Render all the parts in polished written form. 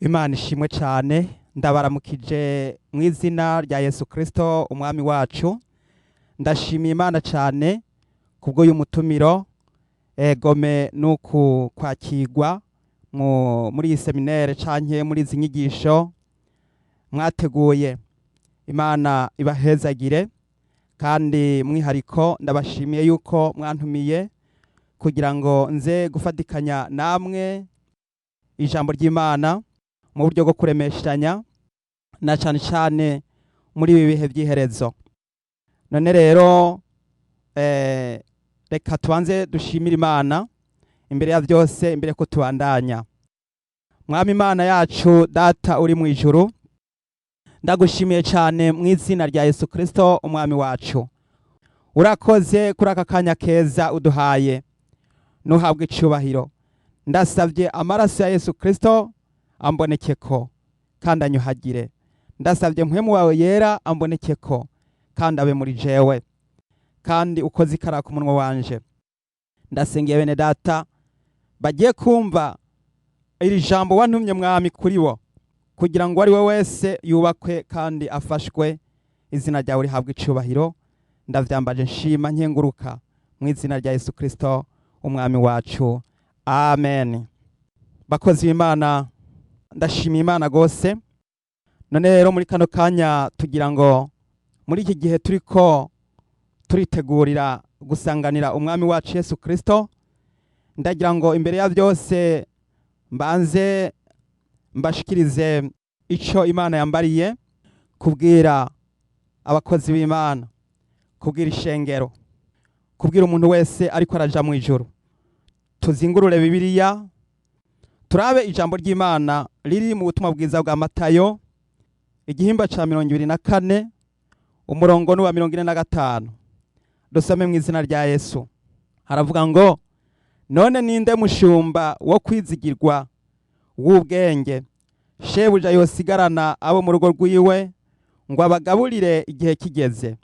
Imana ishimwe cyane ndabaramukije mu izina rya Yesu Kristo umwami wacu. Ndashimiye Imana cyane kubwo y'umutumiro egome nuku kwakirwa muri iyi seminaire canke muri izi nyigisho mwateguye. Imana ibahezagire kandi mwihariko ndabashimiye yuko mwantumiye kugira ngo nze gufatikanya namwe ijambo ry'Imana mu buryo bwo kuremeshanya na cyane cyane muri ibi bihe by'iherezo. None rero reka tubanze dushimire Imana imbere ya byose, imbere ko tubandanya. Mwami Imana yacu, data uri mu ijuru, ndagushimiye cyane mu izina rya Yesu Kristo umwami wacu. Urakoze kuri aka kanya keza uduhaye, nuhabwe icubahiro. Ndasavye amaraso ya Yesu Kristo ambonekeko kandi anyuhagire. Ndasavye mpwemu wawe yera ambonekeko kandi abe muri jewe, kandi ukoze ikara ku munwa wanje. Ndasengeye bene data bagiye kumva iri jambo wantumye mwami kuri bo, kugira ngo ari we wese yubakwe kandi afashwe. Izina ryawe rihabwe icubahiro. Ndavyambaje nshima nkenguruka mu izina rya Yesu Kristo umwami wacu, amen. Bakozi b'Imana, ndashimiye Imana gose. None rero muri kano kanya tugira ngo muri iki gihe turiko turitegurira gusanganira umwami wacu Yesu Kristo, ndagira ngo imbere ya byose mbanze mbashikirize ico Imana yambariye kubwira abakozi b'Imana, kubwira ishengero, kubwira umuntu wese ariko araja mu ijuru. Tuzingurure Bibiliya turabe ijambo ry'Imana riri mu butumwa bwiza bwa Matayo igihimba ca 24 umurongo wa 45. Dusome mu izina rya Yesu. Haravuga ngo, none ninde mushumba wo kwizigirwa w'ubwenge shebuja yosigarana abo mu rugo rwiwe ngo abagaburire igihe kigeze?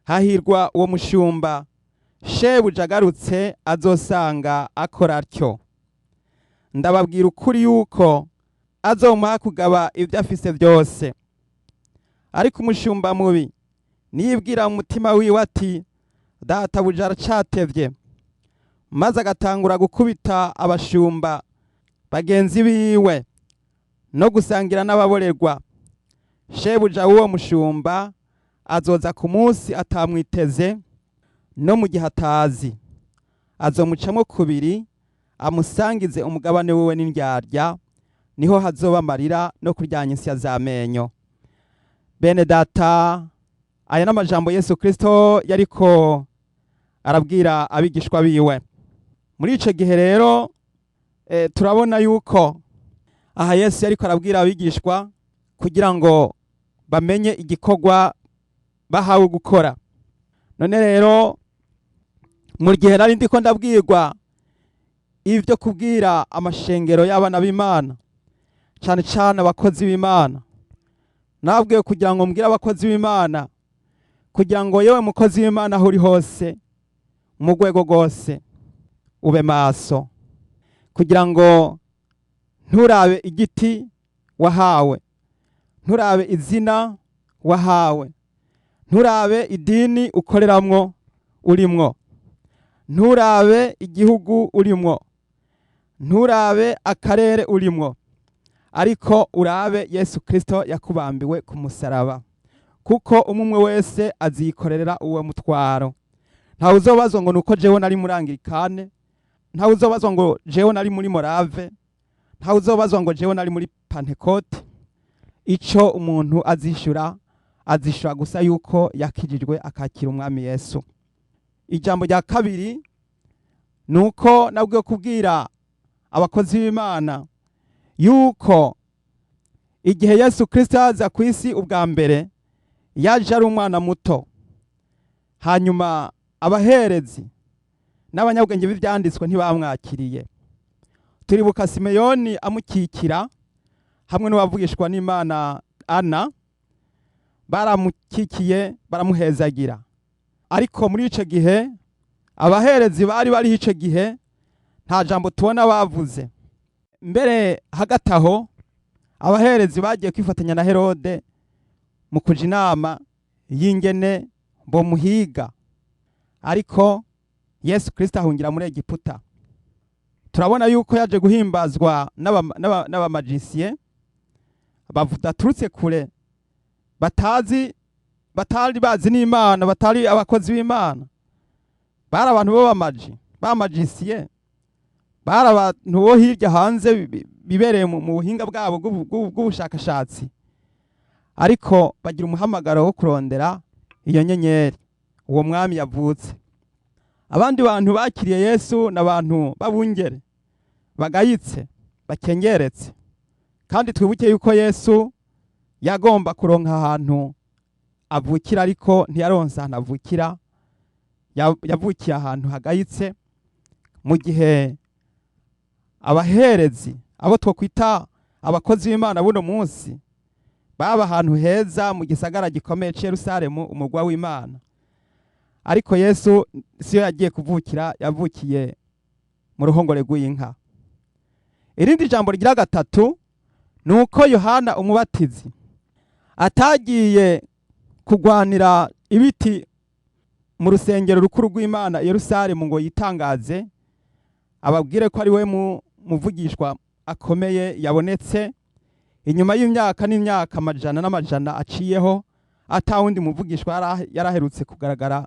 Hahirwa uwo mushumba shebuja agarutse azosanga akora atyo. Ndababwira ukuri yuko azomuha kugaba ibyo afise byose. Ariko umushumba mubi niyibwira mu mutima wiwe ati, databuja aracatevye, maze agatangura gukubita abashumba bagenzi biwe no gusangira n'ababorerwa, shebuja w'uwo mushumba azoza ku munsi atamwiteze no mu gihe atazi, azomucamo kubiri amusangize umugabane wiwe n'indyarya, niho hazoba amarira no kuryanya insya z'amenyo. Bene data, aya n'amajambo Yesu Kristo yariko arabwira abigishwa biwe. Muri ico gihe rero turabona yuko aha Yesu yariko arabwira abigishwa kugira ngo bamenye igikorwa bahawe gukora. None rero mu gihe nari ndiko ndabwirwa ivyo kubwira amashengero y'abana b'Imana, cyane cyane abakozi b'Imana, nabwiye kugira ngo mbwire abakozi b'Imana kugira ngo yewe mukozi w'Imana aho uri hose mu rwego rwose ube maso, kugira ngo nturabe igiti wahawe, nturabe izina wahawe, nturabe idini ukoreramwo urimwo, nturabe igihugu urimwo, nturabe akarere urimwo, ariko urabe Yesu Kristo yakubambiwe ku musaraba, kuko umwe wese azikorera uwo mutwaro. Ntawe uzobazwa ngo nuko jewe nari muri Anglikane, ntawe uzobazwa ngo jewe nari muri Morave, ntawe uzobazwa ngo jewe nari muri Pentecote. Ico umuntu azishura gusa yuko yakijijwe akakira umwami Yesu. Ijambo rya kabiri nuko nabwiye kubwira abakozi b'Imana yuko igihe Yesu Kristo yaza ku isi ubwa mbere yaje ari umwana muto, hanyuma abaherezi n'abanyabwenge b'ivyanditswe ntibamwakiriye. Turibuka Simeyoni amukikira hamwe n'abavugishwa n'Imana Ana, baramukikiye baramuhezagira. Ariko muri ico gihe abaherezi bari ico gihe nta jambo tubona bavuze. Mbere hagati aho abaherezi bagiye kwifatanya na Herode mu kuja inama y'ingene bomuhiga, ariko Yesu Kristo ahungira muri Egiputa. Turabona yuko yaje guhimbazwa n'abamajisiye baturutse kure, batari bazi n'Imana, batari abakozi b'Imana, bari abantu b'amajisiye, bari abantu bo hirya hanze bibereye mu buhinga bwabo bw'ubushakashatsi, ariko bagira umuhamagaro wo kurondera iyo nyenyeri, uwo mwami yavutse. Abandi bantu bakiriye Yesu n'abantu babungere bagayitse, bakengeretse, kandi twibuke yuko Yesu yagomba kuronka ahantu avukira, ariko ntiyaronse ahantu avukira, yavukiye ahantu hagayitse, mu gihe abaherezi abo twokwita abakozi b'Imana buno munsi baba ahantu heza mu gisagara gikomeye c'i Yerusalemu, umurwa w'Imana. Ariko Yesu siyo yagiye kuvukira, yavukiye mu ruhongore rw'inka. Irindi jambo rigira gatatu nuko Yohana umubatizi atagiye kugwanira ibiti mu rusengero rukuru rw'Imana i Yerusalemu ngo yitangaze ababwire ko ari we muvugishwa akomeye yabonetse inyuma y'imyaka n'imyaka amajana n'amajana aciyeho, atawundi muvugishwa yaraherutse kugaragara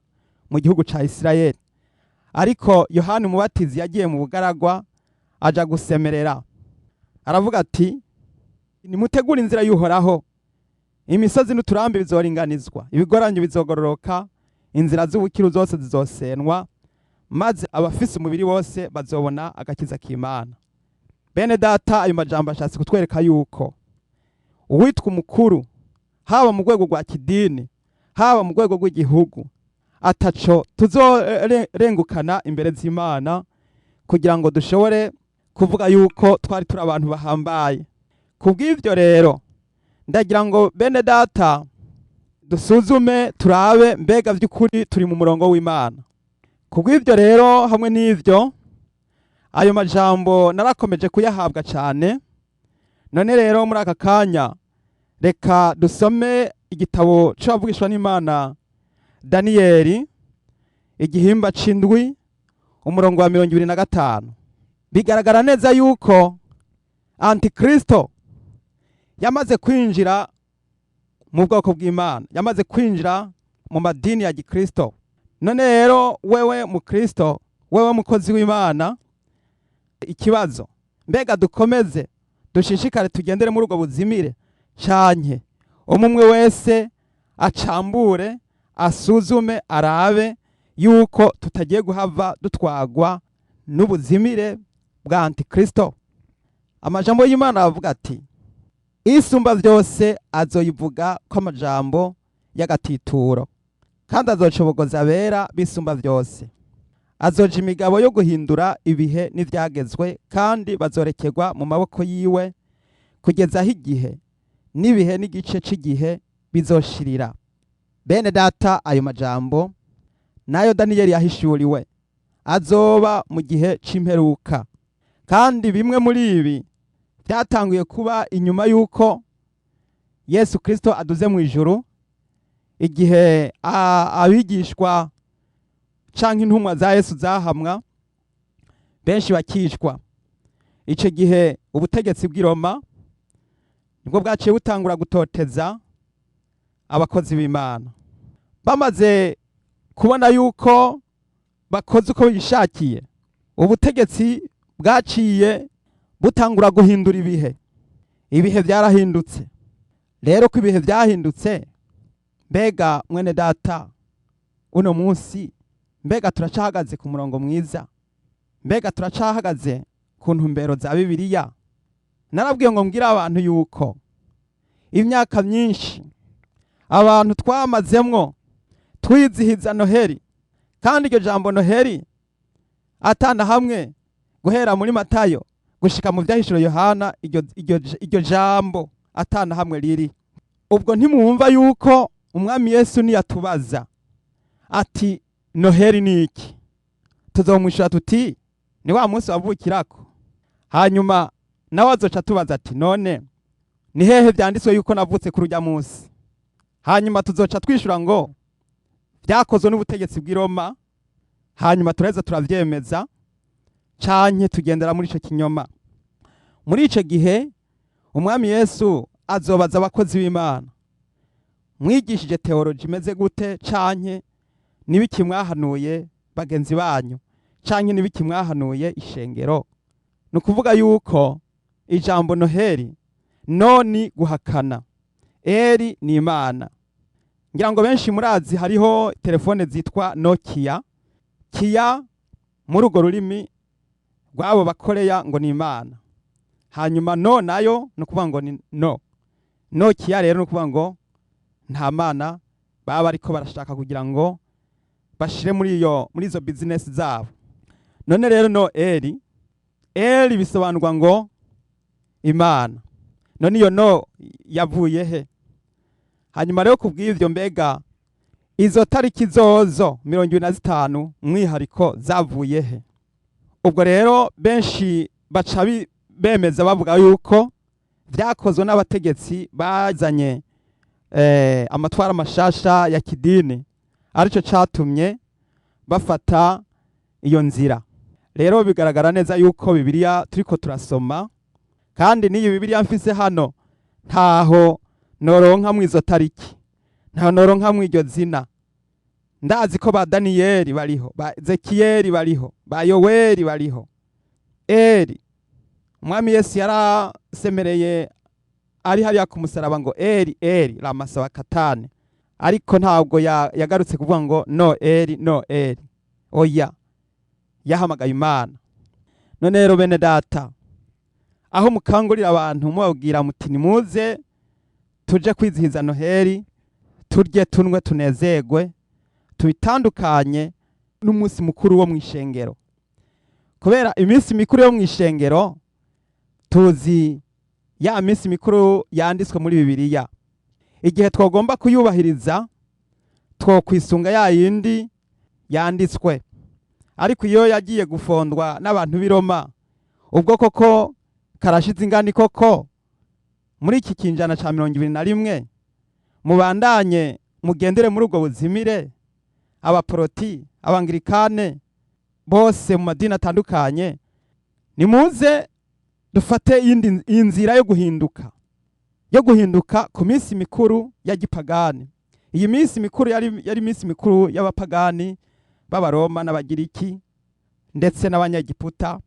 mu gihugu ca Isirayeli. Ariko Yohana umubatizi yagiye mu bugaragwa aja gusemerera, aravuga ati nimutegure inzira y'Uhoraho, imisozi n'uturambi bizoringanizwa, ibigoranyo bizogororoka, inzira z'ubukiru zose zizosenwa, maze abafise umubiri bose bazobona agakiza k'Imana. Bene data, ayo majambo ashatse kutwereka yuko uwitwa umukuru, haba mu rwego rwa kidini, haba mu rwego rw'igihugu, ataco tuzorengukana imbere z'Imana kugira ngo dushobore kuvuga yuko twari turi abantu bahambaye. Kubw'ivyo rero ndagira ngo bene data dusuzume turabe mbega vy'ukuri turi mu murongo w'Imana. Kubw'ivyo rero hamwe n'ivyo, ayo majambo narakomeje kuyahabwa cane. None rero muri aka kanya reka dusome igitabo c'abavugishwa n'Imana Daniyeli, igihimba c'indwi, umurongo wa 25. Bigaragara neza yuko Antikristo yamaze kwinjira mu bwoko bw'Imana, yamaze kwinjira mu madini ya Gikristo. None rero wewe mu Kristo, wewe mukozi w'Imana, ikibazo mbega dukomeze dushishikare tugendere muri ubwo buzimire canke umwe wese acambure, asuzume, arabe yuko tutagiye guhava dutwagwa n'ubuzimire bwa Antikristo. Amajambo y'Imana avuga ati isumba vyose azoyivuga ko amajambo y'agatituro, kandi azocobogoza abera bisumba vyose. Azoja imigabo yo guhindura ibihe n'ivyagezwe, kandi bazorekerwa mu maboko yiwe kugeza aho igihe n'ibihe n'igice c'igihe bizoshirira. Bene data, ayo majambo nayo Daniyeli yahishuriwe azoba mu gihe c'imperuka, kandi bimwe muri ibi byatanguye kuba inyuma yuko Yesu Kristo aduze mu ijuru, igihe abigishwa canke intumwa za Yesu zahamwa, benshi bakishwa. Ico gihe ubutegetsi bw'i Roma nibwo bwaciye butangura gutoteza abakozi b'Imana. Bamaze kubona yuko bakoze uko bishakiye, ubutegetsi bwaciye butangura guhindura ibihe. Ibihe byarahindutse. Rero ko ibihe byahindutse, mbega mwene data, uno munsi mbega turacahagaze ku murongo mwiza? Mbega turacahagaze ku ntumbero za Bibiliya? Narabwiye ngo mbwira abantu yuko imyaka myinshi abantu twamazemwo twizihiza Noheli, kandi iryo jambo Noheli atana hamwe guhera muri Matayo gushika mu vyahishuro Yohana, iryo jambo atana hamwe riri. Ubwo ntimwumva yuko umwami Yesu niyatubaza ati Noheli ni iki, tuzomwishura tuti ni wa munsi wavukirako. Hanyuma nawe azoca tubaza ati none ni hehe byanditswe yuko navutse kuri urya munsi? Hanyuma tuzoca twishura ngo byakozwe n'ubutegetsi bw'i Roma, hanyuma turaheza turavyemeza canke tugendera muri ico kinyoma. Muri ico gihe umwami Yesu azobaza abakozi b'Imana, mwigishije teoloji imeze gute, canke nibiki mwahanuye bagenzi banyu, canke nibiki mwahanuye ishengero? Ni ukuvuga yuko ijambo Noheli no ni guhakana, eri ni Imana. Ngira ngo benshi murazi hariho telefone zitwa Nokia. Kia muri urwo rurimi rw'abo bakoreya ngo ni Imana, hanyuma no nayo ni ukuvuga ngo ni no. Nokia rero ni ukuvuga ngo nta Mana baba ariko barashaka kugira ngo bashire muri izo business zabo. None rero no eri bisobanurwa ngo Imana. None iyo no yavuye he? Hanyuma rero kubw'ivyo, mbega izo tariki zozo 25 mwihariko zavuye he? Ubwo rero benshi baca bemeza bavuga yuko vyakozwe n'abategetsi bazanye amatwara mashasha ya kidini, arico catumye bafata iyo nzira. Rero bigaragara neza yuko Bibiliya turiko turasoma, kandi n'iyi Bibiliya mfise hano ntaho noronka mwizo tariki, ntaho noronka mwiryo zina. Ndazi ko ba Daniyeli bariho, ba Ezekiyeli bariho, ba Yoweli bariho. Eri umwami Yesu yarasemereye ari hariya ku musaraba ngo eri lama sabakatane, ariko ntabwo yagarutse kuvuga ngo no eri. Oya, yahamagaye Imana. None rero bene data, aho mukangurira abantu mubabwira muti nimuze tuje kwizihiza Noheli, turye tunwe tunezegwe, tubitandukanye n'umunsi mukuru wo mw'ishengero. Kubera iminsi mikuru yo mw'ishengero tuzi ya minsi mikuru yanditswe muri Bibiliya. Igihe twagomba kuyubahiriza twokwisunga ya yindi yanditswe, ariko iyo yagiye gufondwa n'abantu b'i Roma, ubwo koko karashize ingani koko muri iki kinjana ca 21 mubandanye mugendere muri ubwo buzimire, abaporoti, abangirikane bose mu madini atandukanye, nimuze dufate inzira yo guhinduka ku minsi mikuru ya gipagani. Iyi minsi mikuru yari minsi mikuru y'abapagani b'Abaroma n'Abagiriki ndetse n'Abanyagiputa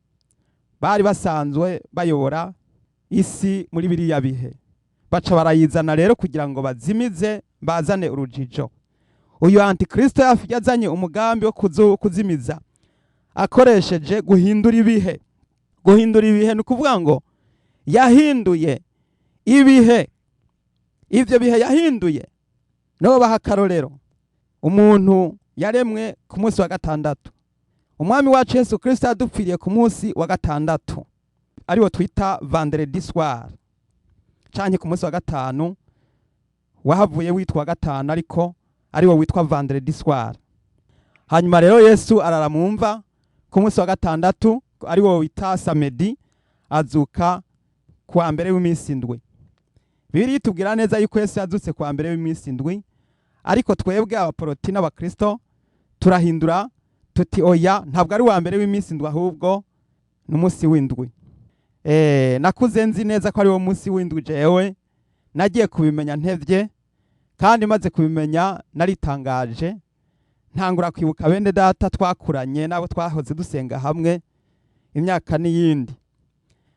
bari basanzwe bayobora isi muri biriya bihe. Baca barayizana rero kugira ngo bazimize, bazane urujijo. Uyu Antikristo yazanye umugambi wo kuzimiza akoresheje guhindura ibihe. Guhindura ibihe ni ukuvuga ngo yahinduye ibihe. Ivyo bihe yahinduye no baha akarorero. Umuntu yaremwe ku munsi wa gatandatu. Umwami wacu Yesu Kristo yadupfiriye ku munsi wa gatandatu, ariwo twita vendredi soir, canke ku munsi wa gatanu wahavuye witwa gatanu, ariko ariwo witwa vendredi soir. Hanyuma rero Yesu araramumva ku munsi wa gatandatu, ariwo wita samedi, azuka kwa mbere w'iminsi indwi. Bibiliya itubwira neza yuko Yesu yazutse kwa mbere w'iminsi indwi, ariko twebwe abaporoti n'Abakristo turahindura tuti oya, ntabwo ari wa mbere w'iminsi indwi, ahubwo n'umunsi w'indwi. Nakuze nzi neza ko ari wo munsi w'indwi. Jewe nagiye kubimenya ntevye, kandi maze kubimenya naritangaje, ntangura kwibuka bene data twakuranye nabo twahoze dusenga hamwe imyaka n'iyindi.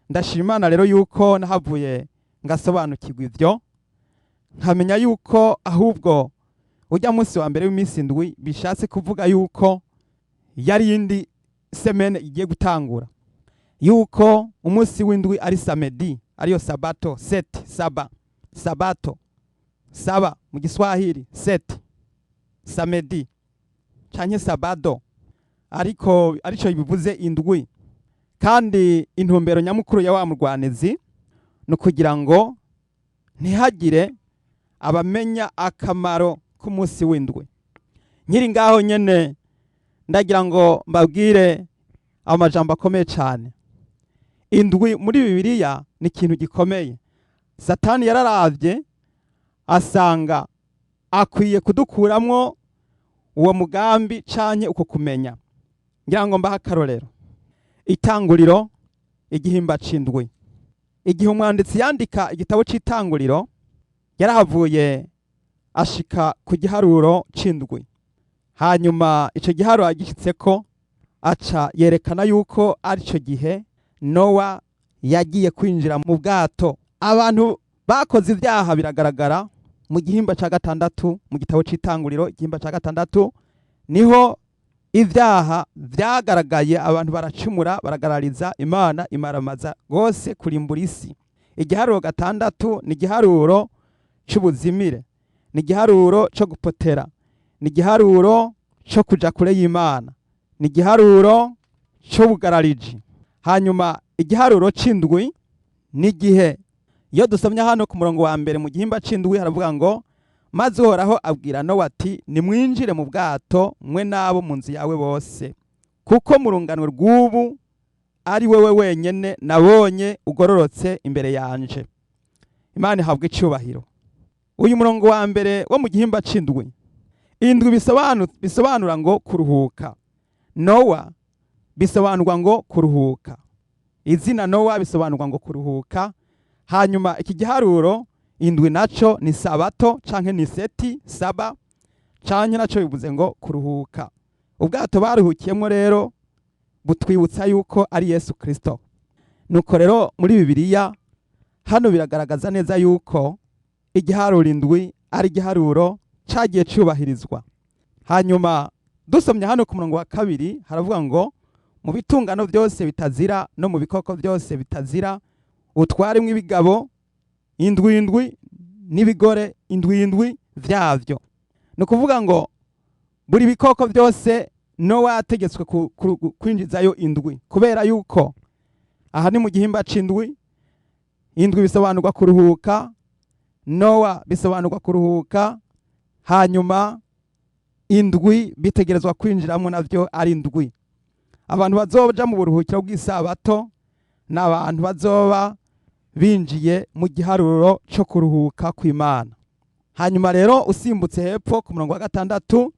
Ndashima Imana rero yuko nahavuye ngasobanukirwa ivyo, nkamenya yuko ahubwo ujya munsi wa mbere w'iminsi indwi bishatse kuvuga yuko yari indi semene igiye gutangura, yuko umunsi w'indwi ari samedi, ariyo sabato, saba mu Giswahili, samedi canke sabado, ariko arico bivuze indwi. Kandi intumbero nyamukuru ya wa murwanizi no kugira ngo ntihagire abamenya akamaro k'umunsi w'indwi. Nkiri ngaho nyene ndagira ngo mbabwire amajambo akomeye cyane. Indwi muri Bibiliya ni ikintu gikomeye. Satani yararavye asanga akwiye kudukuramwo uwo mugambi canke uko kumenya. Ngira ngo mbaha akarorero. Itanguriro igihimba c'indwi. Igihe umwanditsi yandika igitabo c'itanguriro yarahavuye ashika ku giharuro c'indwi. Hanyuma ico giharuro agishitseko aca yerekana yuko arico gihe Nowa yagiye kwinjira mu bwato. Abantu bakoze ivyaha biragaragara mu gihimba ca gatandatu, mu gitabo c'itanguriro igihimba ca gatandatu niho ivyaha vyagaragaye, abantu baracumura, baragarariza Imana, imaramaza gose kurimbura isi. Igiharuro gatandatu ni igiharuro c'ubuzimire, ni igiharuro co gupotera, ni igiharuro co kuja kure y'Imana, ni igiharuro c'ubugarariji. Hanyuma igiharuro c'indwi ni igihe, iyo dusomye hano ku murongo wa mbere mu gihimba c'indwi haravuga ngo maze Uhoraho abwira Nowa ati nimwinjire mu bwato mwe n'abo mu nzu yawe bose, kuko mu rungano rw'ubu ari wewe wenyene nabonye ugororotse imbere yanje. Imana ihabwe icubahiro. Uyu murongo wa mbere wo mu gihimba c'indwi, indwi bisobanura ngo kuruhuka. Nowa bisobanurwa ngo kuruhuka. Izina Nowa bisobanurwa ngo kuruhuka. Hanyuma iki giharuro indwi naco ni sabato canke ni seti saba canke naco bivuze ngo kuruhuka. Ubwato baruhukiyemo rero butwibutsa yuko ari Yesu Kristo. Nuko rero muri Bibiliya hano biragaragaza neza yuko igiharuro indwi ari igiharuro cagiye cubahirizwa. Hanyuma dusomye hano ku murongo wa kabiri haravuga ngo mu bitungano byose bitazira no mu bikoko byose bitazira utwaremwe ibigabo indwi n'ibigore indwi vyavyo. No kuvuga ngo buri bikoko byose Nowa yategetswe kwinjizayo indwi, kubera yuko aha ni mu gihimba c'indwi. Indwi bisobanurwa kuruhuka, Nowa bisobanurwa kuruhuka, hanyuma indwi bitegerezwa kwinjiramwo navyo ari indwi. Abantu bazoja mu buruhukiro bw'isabato n'abantu bazoba binjiye mu giharuro co kuruhuka kw'Imana. Hanyuma rero usimbutse hepfo ku murongo wa gatandatu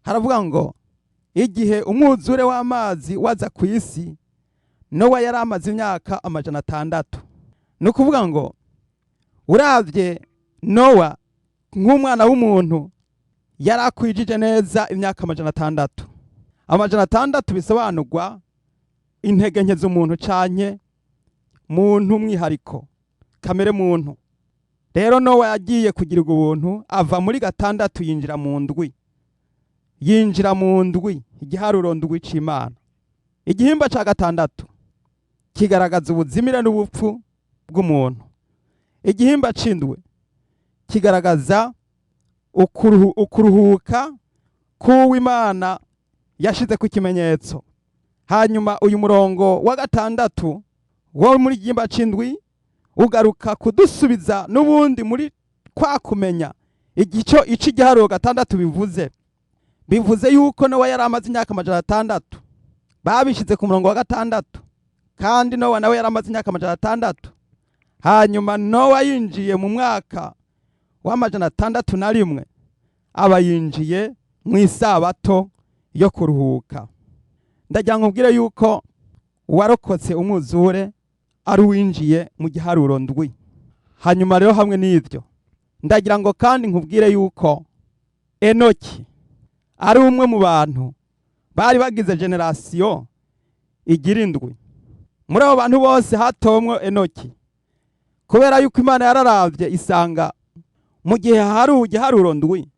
haravuga ngo igihe umwuzure w'amazi waza ku isi Nowa yari amaze imyaka 600. No kuvuga ngo uravye Nowa nk'umwana w'umuntu yari akwijije neza imyaka 600. 600 bisobanurwa intege nke z'umuntu canke muntu mwihariko kamere muntu. Rero Nowa yagiye kugira ubuntu ava muri gatandatu yinjira mu ndwi. Yinjira mu ndwi, igiharuro ndwi c'Imana. Igihimba ca gatandatu kigaragaza ubuzimire n'ubupfu bw'umuntu. Igihimba c'indwi kigaragaza ukuruhuka k'Uwimana yashize ku kimenyetso. Hanyuma uyu murongo wa gatandatu wo muri igihimba c'indwi ugaruka kudusubiza n'ubundi muri kwa kumenya igico igiharuro gatandatu bivuze yuko Nowa yari amaze imyaka 600. Babishize ku murongo wa gatandatu kandi Nowa nawe yari amaze imyaka 600. Hanyuma Nowa yinjiye mu mwaka wa 601 aba yinjiye mu isabato yo kuruhuka. Ndagira ngo mbwire yuko uwarokotse umwuzure ari winjiye mu giharuro ndwi. Hanyuma rero hamwe n'ivyo ndagira ngo kandi nkubwire yuko Enoki ari umwe mu bantu bari bagize generation igira indwi. Muri abo bantu bose hatomwe Enoki, kubera yuko Imana yararavye isanga mu gihe hari igiharuro ndwi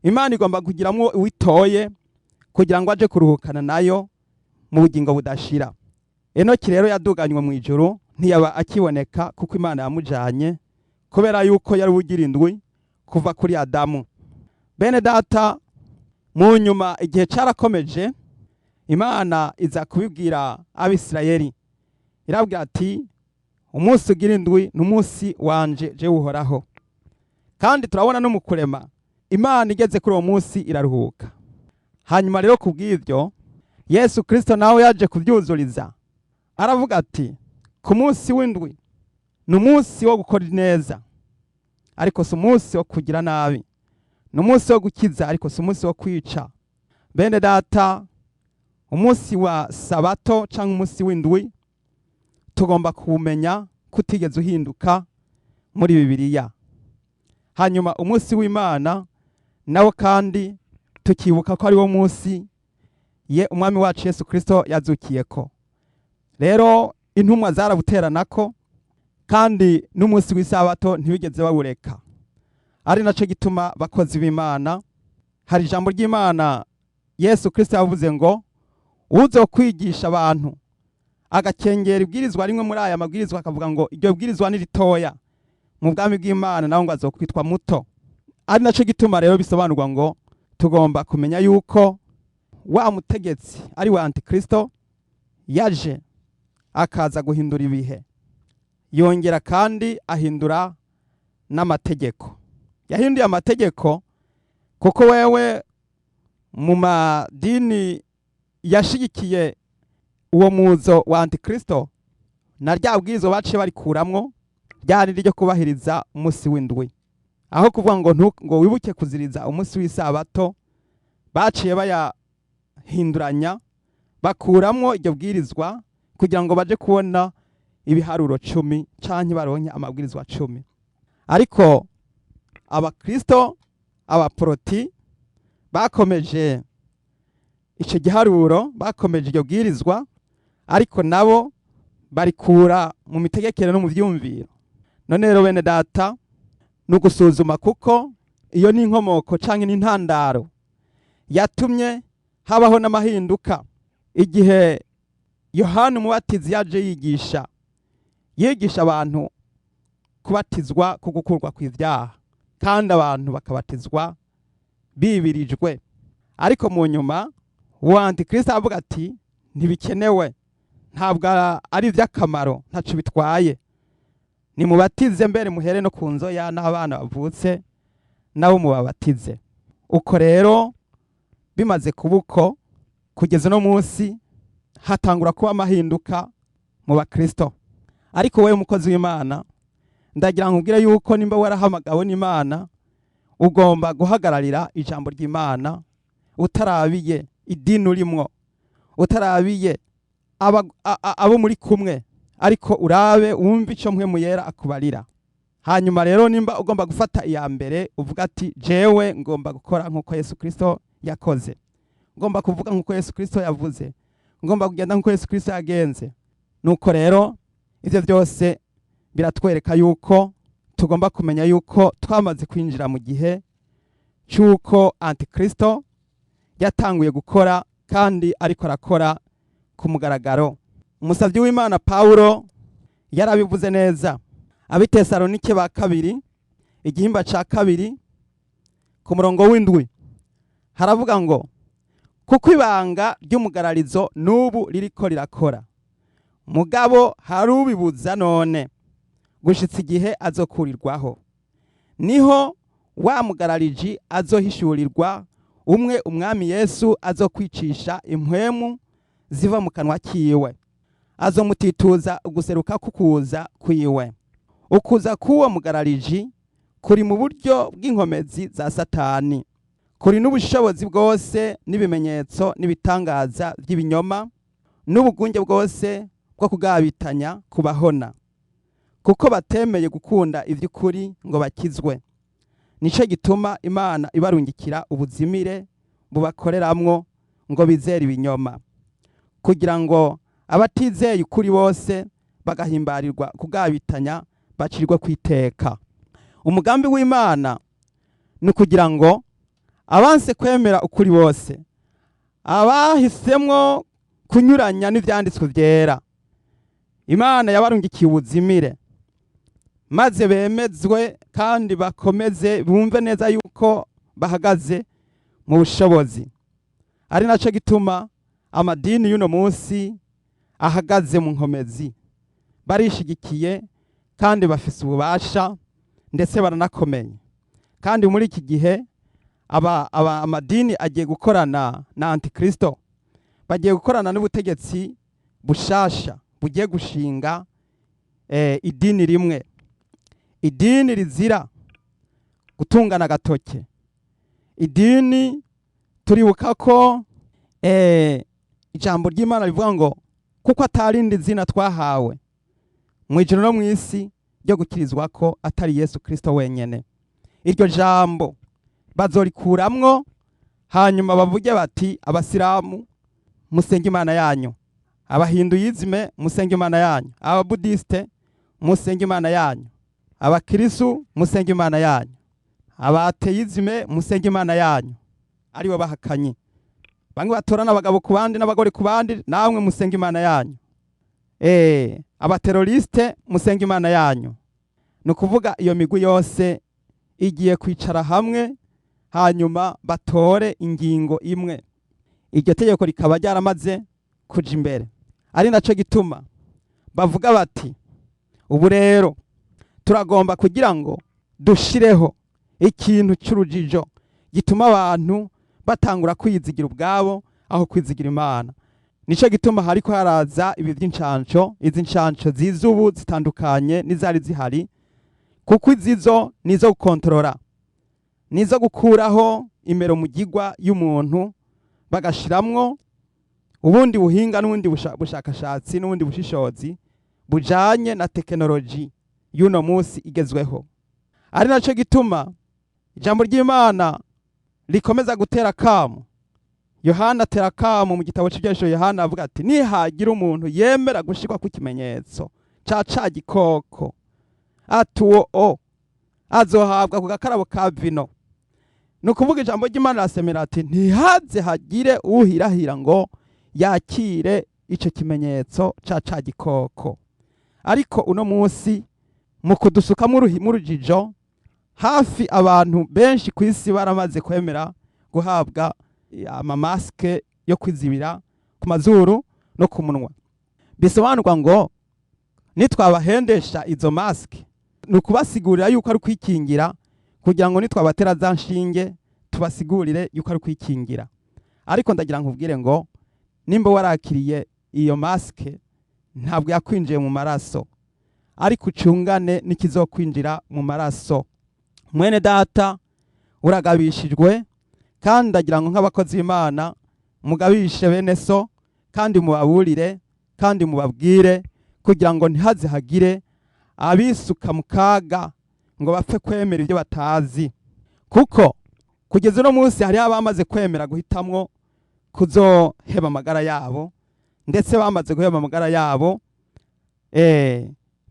Imana igomba kugiramwo uwitoye kugira ngo aje kuruhukana nayo mu bugingo budashira. Enoki rero yaduganywe mu ijuru ntiyaba akiboneka kuko Imana yamujanye, kubera yuko yari ugira indwi kuva kuri Adamu. Bene data, mu nyuma igihe carakomeje Imana iza kubibwira Abisirayeli, irabwira ati umunsi ugira indwi n'umunsi wanje je Uhoraho. Kandi turabona no mu kurema Imana igeze kuri uwo munsi iraruhuka. Hanyuma rero kubw'ivyo Yesu Kristo nawe yaje kuvyuzuriza, aravuga ati ku munsi w'indwi ni umunsi wo gukora neza ariko si umunsi wo kugira nabi, ni umunsi wo gukiza ariko si umunsi wo kwica. Bene data, umunsi wa sabato cyangwa umunsi w'indwi tugomba kuwumenya kutigeze uhinduka muri Bibiliya. Hanyuma umunsi w'Imana nawo kandi tukibuka ko ari wo munsi umwami wacu Yesu Kristo yazukiyeko. Rero intumwa zarabuteranako kandi n'umunsi w'isabato ntibigeze bawureka. Ari naco gituma bakozi b'Imana, hari ijambo ry'Imana Yesu Kristo yavuze ngo uzokwigisha abantu agakengera ibwirizwa rimwe muri aya mabwirizwa akavuga ngo iryo bwirizwa ni ritoya mu bwami bw'Imana naho ngo azokwitwa muto. Ari naco gituma rero bisobanurwa ngo tugomba kumenya yuko wa mutegetsi ari wa Antikristo yaje akaza guhindura ibihe, yongera kandi ahindura n'amategeko. Yahinduye amategeko kuko wewe mu madini yashigikiye uwo muzo wa Antikristo na rya bwirizwa baciye barikuramwo ryari ryo kubahiriza umunsi w'indwi. Aho kuvuga ngo wibuke kuziriza umunsi w'isabato, baciye bayahinduranya bakuramwo iryo bwirizwa kugira ngo baje kubona ibiharuro 10 canke baronke amabwirizwa 10. Ariko abakristo abaporoti bakomeje ico giharuro, bakomeje iryo bwirizwa ariko nabo barikura mu mitegekere no mu vyumviro. None rero bene data, nugusuzuma kuko iyo ni inkomoko canke n'intandaro yatumye habaho n'amahinduka. Igihe Yohana umubatizi yaje yigisha abantu kubatizwa ku gukurwa kw'ivyaha, kandi abantu bakabatizwa bibirijwe. Ariko mu nyuma wa Antikristo avuga ati ntibikenewe, ntabwo ari ivy'akamaro, ntaco bitwaye, nimubatize mbere muhere no ku nzoya n'abana bavutse nabo mubabatize. Uko rero bimaze kubuko kugeza no munsi hatangura kuba amahinduka mu bakristo. Ariko wewe mukozi w'Imana, ndagira nkubwire yuko nimba warahamagawe n'Imana ugomba guhagararira ijambo ry'Imana, utarabiye idini urimwo, utarabiye abo muri kumwe, ariko urabe wumve ico mpwemu yera akubarira. Hanyuma rero nimba ugomba gufata iya mbere uvuga ati jewe ngomba gukora nkuko Yesu Kristo yakoze, ngomba kuvuga nkuko Yesu Kristo yavuze, ngomba kugenda nkuko Yesu Kristo yagenze. Nuko rero ivyo byose biratwereka yuko tugomba kumenya yuko twamaze kwinjira mu gihe cyuko Antikristo yatanguye gukora kandi ariko arakora ku mugaragaro. Umusavyi w'Imana Paulo yarabivuze neza. Abitesalonike ba kabiri igihimba ca kabiri ku murongo w'indwi haravuga ngo kuko ibanga ry'umugararizo n'ubu ririko rirakora, mugabo harubibuza none gushitsa igihe azokurirwaho, niho wa mugarariji azohishurirwa, umwe umwami Yesu azokwicisha impwemu ziva mu kanwa kiwe, azomutituza uguseruka kukuza kwiwe. Ukuza kuwo mugarariji kuri mu buryo bw'inkomezi za Satani, kuri n'ubushobozi bwose n'ibimenyetso n'ibitangaza by'ibinyoma n'ubugunge bwose bwo kugabitanya kubahona, kuko batemeye gukunda ivy'ukuri ngo bakizwe. Nico gituma Imana ibarungikira ubuzimire bubakoreramwo ngo bizere ibinyoma, kugira ngo abatizeye ukuri bose bagahimbarirwa kugabitanya bacirwa kwiteka. Umugambi w'Imana ni kugira ngo abanse kwemera ukuri bose, abahisemwo kunyuranya n'ivyanditswe vyera, Imana yabarungikiye ubuzimire maze bemezwe kandi bakomeze bumve neza yuko bahagaze mu bushobozi. Ari naco gituma amadini y'uno munsi ahagaze mu nkomezi, barishigikiye kandi bafise ububasha ndetse baranakomeye. Kandi muri iki gihe amadini agiye gukorana na Antikristo, bagiye gukorana n'ubutegetsi bushasha bugiye gushinga idini rimwe, idini rizira gutungana agatoke, idini turibuka ko ijambo ry'Imana rivuga ngo kuko atarindi zina twahawe mu ijuru no mu isi ryo gukirizwa ko atari Yesu Kristo wenyene. Iryo jambo bazorikuramwo hanyuma bavuge bati abasilamu musenge Imana yanyu, abahinduyizme musenge Imana yanyu, ababudiste musenge Imana yanyu, abakristu musenge Imana yanyu, abateyizme musenge Imana yanyu, aribo bahakanyi. Bamwe batorana abagabo ku bandi n'abagore ku bandi, namwe musenge Imana yanyu. Abateroriste musenge Imana yanyu. Nukuvuga iyo migwi yose igiye kwicara hamwe hanyuma batore ingingo imwe. Iryo tegeko rikaba ryaramaze kuja imbere. Ari naco gituma bavuga bati ubu rero turagomba kugira ngo dushireho ikintu cy'urujijo gituma abantu batangura kwizigira ubwabo aho kwizigira Imana. Nico gituma hariko haraza ibi by'incanco, izi ncanco zizubu zitandukanye nizari zihari, kuko izizo nizo gukontorora, nizo gukuraho imero mugigwa y'umuntu bagashiramwo ubundi buhinga n'ubundi bushakashatsi n'ubundi bushishozi bujanye na tekinoloji y'uno munsi igezweho. Ari naco gituma ijambo ry'Imana rikomeza gutera kamo. Yohana atera kamo mu gitabo cy'Ibyahishuriwe, Yohana avuga ati nihagira umuntu yemera gushikwa ku kimenyetso ca gikoko atuwo azohabwa ku gakarabo ka vino. Nukuvuga ijambo ry'Imana rasemera ati ntihaze hagire uhirahira ngo yakire ico kimenyetso ca gikoko. Ariko uno munsi mu kudusuka mu rujijo, hafi abantu benshi ku isi baramaze kwemera guhabwa amamaske yo kwizibira ku mazuru no ku munwa. Bisobanurwa ngo nitwabahendesha izo maske nukubasigurira yuko ari kwikingira, kugira ngo nitwabatera za nshinge tubasigurire yuko ari kwikingira. Ariko ndagira nkubwire ngo nimba warakiriye iyo maske ntabwo yakwinjiye mu maraso, ariko ucungane nikizokwinjira mu maraso. Mwene data uragabishijwe, kandi ndagira ngo nk'abakozi b'Imana mugabishe bene so, kandi mubaburire kandi mubabwire, kugira ngo ntihaze hagire abisuka mu kaga ngo bapfe kwemera ibyo batazi. Kuko kugeza uno munsi hari abamaze kwemera guhitamwo kuzoheba amagara yabo, ndetse bamaze guheba amagara yabo